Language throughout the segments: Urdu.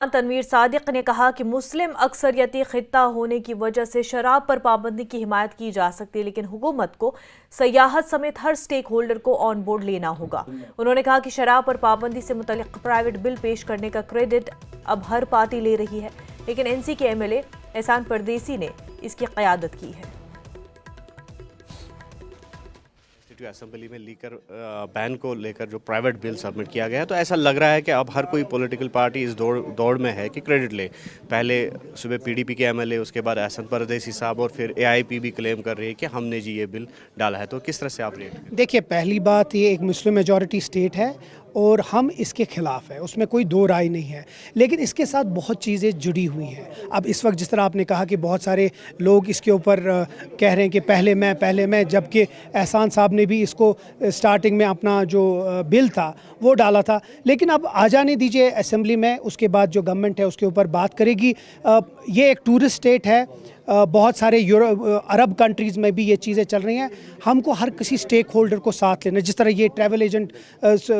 تنویر صادق نے کہا کہ مسلم اکثریتی خطہ ہونے کی وجہ سے شراب پر پابندی کی حمایت کی جا سکتی ہے، لیکن حکومت کو سیاحت سمیت ہر سٹیک ہولڈر کو آن بورڈ لینا ہوگا۔ انہوں نے کہا کہ شراب پر پابندی سے متعلق پرائیویٹ بل پیش کرنے کا کریڈٹ اب ہر پارٹی لے رہی ہے، لیکن این سی کے ایم ایل اے احسان پردیسی نے اس کی قیادت کی ہے۔ اسمبلی میں لیکر بین کو لے کر جو پرائیویٹ بل سبمٹ کیا گیا ہے، تو ایسا لگ رہا ہے کہ اب ہر کوئی پولیٹیکل پارٹی اس دوڑ میں ہے کہ کریڈٹ لے۔ پہلے صبح پی ڈی پی کے ایم ایل اے، اس کے بعد احسان پردیسی صاحب، اور پھر اے آئی پی بھی کلیم کر رہی ہے کہ ہم نے جی یہ بل ڈالا ہے۔ تو کس طرح سے آپ ریٹ کریں؟ دیکھیے، پہلی بات یہ ایک مسلم میجورٹی سٹیٹ ہے اور ہم اس کے خلاف ہیں، اس میں کوئی دو رائے نہیں ہے، لیکن اس کے ساتھ بہت چیزیں جڑی ہوئی ہیں۔ اب اس وقت جس طرح آپ نے کہا کہ بہت سارے لوگ اس کے اوپر کہہ رہے ہیں کہ پہلے میں، جبکہ احسان صاحب نے بھی اس کو سٹارٹنگ میں اپنا جو بل تھا وہ ڈالا تھا، لیکن اب آ جانے دیجئے اسمبلی میں، اس کے بعد جو گورنمنٹ ہے اس کے اوپر بات کرے گی۔ یہ ایک ٹورسٹ سٹیٹ ہے، بہت سارے عرب کنٹریز میں بھی یہ چیزیں چل رہی ہیں۔ ہم کو ہر کسی سٹیک ہولڈر کو ساتھ لینا، جس طرح یہ ٹریول ایجنٹ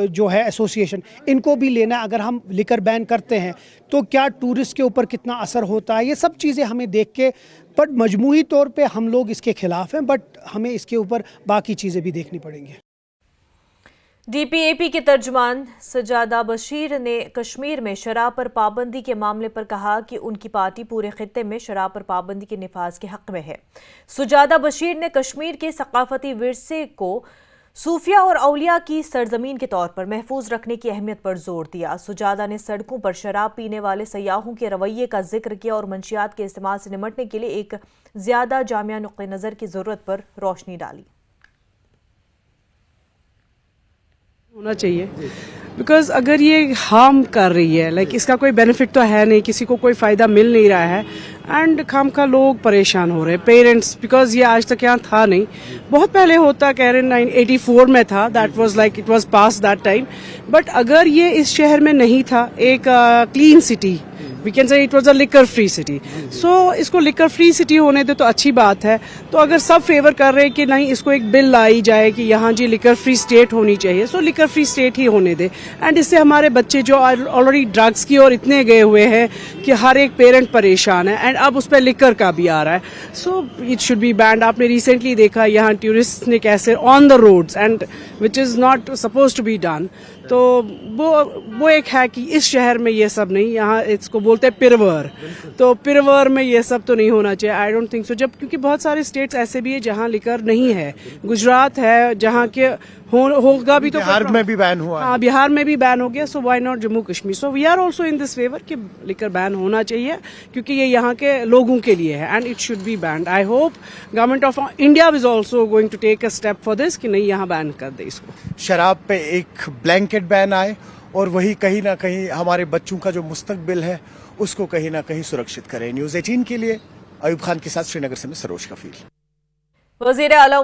جو ہے ایسوسی ایشن، ان کو بھی لینا ہے۔ اگر ہم لیکر بین کرتے ہیں تو کیا ٹورسٹ کے اوپر کتنا اثر ہوتا ہے، یہ سب چیزیں ہمیں دیکھ کے، بٹ مجموعی طور پہ ہم لوگ اس کے خلاف ہیں، بٹ ہمیں اس کے اوپر باقی چیزیں بھی دیکھنی پڑیں گی۔ ڈی پی اے پی کے ترجمان سجادہ بشیر نے کشمیر میں شراب پر پابندی کے معاملے پر کہا کہ ان کی پارٹی پورے خطے میں شراب پر پابندی کے نفاذ کے حق میں ہے۔ سجادہ بشیر نے کشمیر کے ثقافتی ورثے کو صوفیہ اور اولیاء کی سرزمین کے طور پر محفوظ رکھنے کی اہمیت پر زور دیا۔ سجادہ نے سڑکوں پر شراب پینے والے سیاحوں کے رویے کا ذکر کیا اور منشیات کے استعمال سے نمٹنے کے لیے ایک زیادہ جامع نقطہ نظر کی ضرورت پر روشنی ڈالی۔ ہونا چاہیے، بیکاز اگر یہ ہارم کر رہی ہے، اس کا کوئی بینیفٹ تو ہے نہیں، کسی کو کوئی فائدہ مل نہیں رہا ہے، اینڈ خام کا لوگ پریشان ہو رہے ہیں، پیرنٹس، بیکاز یہ آج تک یہاں تھا نہیں، بہت پہلے ہوتا، کہہ رہے 1984 میں تھا، that was it was pass that time, but اگر یہ اس شہر میں نہیں تھا، ایک clean city, we can say it was a liquor free city, سو اس کو لیکر فری سٹی ہونے دے تو اچھی بات ہے۔ تو اگر سب فیور کر رہے کہ نہیں، اس کو ایک بل لائی جائے کہ یہاں جی لیکر فری سٹیٹ ہونی چاہیے، سو لیکر فری سٹیٹ ہی ہونے دے، اینڈ اس سے ہمارے بچے جو آلریڈی ڈرگس کی اور اتنے گئے ہوئے ہیں کہ ہر ایک پیرنٹ پریشان ہے، اینڈ اب اس پہ لیکر کا بھی آ رہا ہے، so it should be banned. آپ نے ریسنٹلی دیکھا یہاں ٹورسٹ نے کیسے on the roads, and which is not suppose to be done, تو وہ ایک ہے کہ اس شہر میں یہ سب نہیں، یہاں اس کو بولتے ہیں پرور، تو پرور میں یہ سب تو نہیں ہونا چاہیے، آئی ڈونٹ تھنک سو، جب کیونکہ بہت سارے اسٹیٹس ایسے بھی ہیں جہاں لیکر نہیں ہے، گجرات ہے جہاں کے ہوگا بھی، تو بہار میں بھی بین ہوا، ہاں بہار میں بھی بین ہو گیا، so why not Jammu Kashmir, so we are also in this favour کہ لیکر بین ہونا چاہیے، کیونکہ یہ یہاں کے لوگوں کے لیے ہے، and it should be banned. I hope government of India is also going to take a step for this کہ نہیں، یہاں بین کر دے اس کو، شراب پہ ایک بلینکٹ بین آئے، اور وہی کہیں نہ کہیں ہمارے بچوں کا جو مستقبل ہے اس کو کہیں نہ کہیں سرکشت کرے۔ نیوز 18 کے لیے ایوب خان کے ساتھ سری نگر سے میں سروج کفیل۔ وزیر اعلیٰ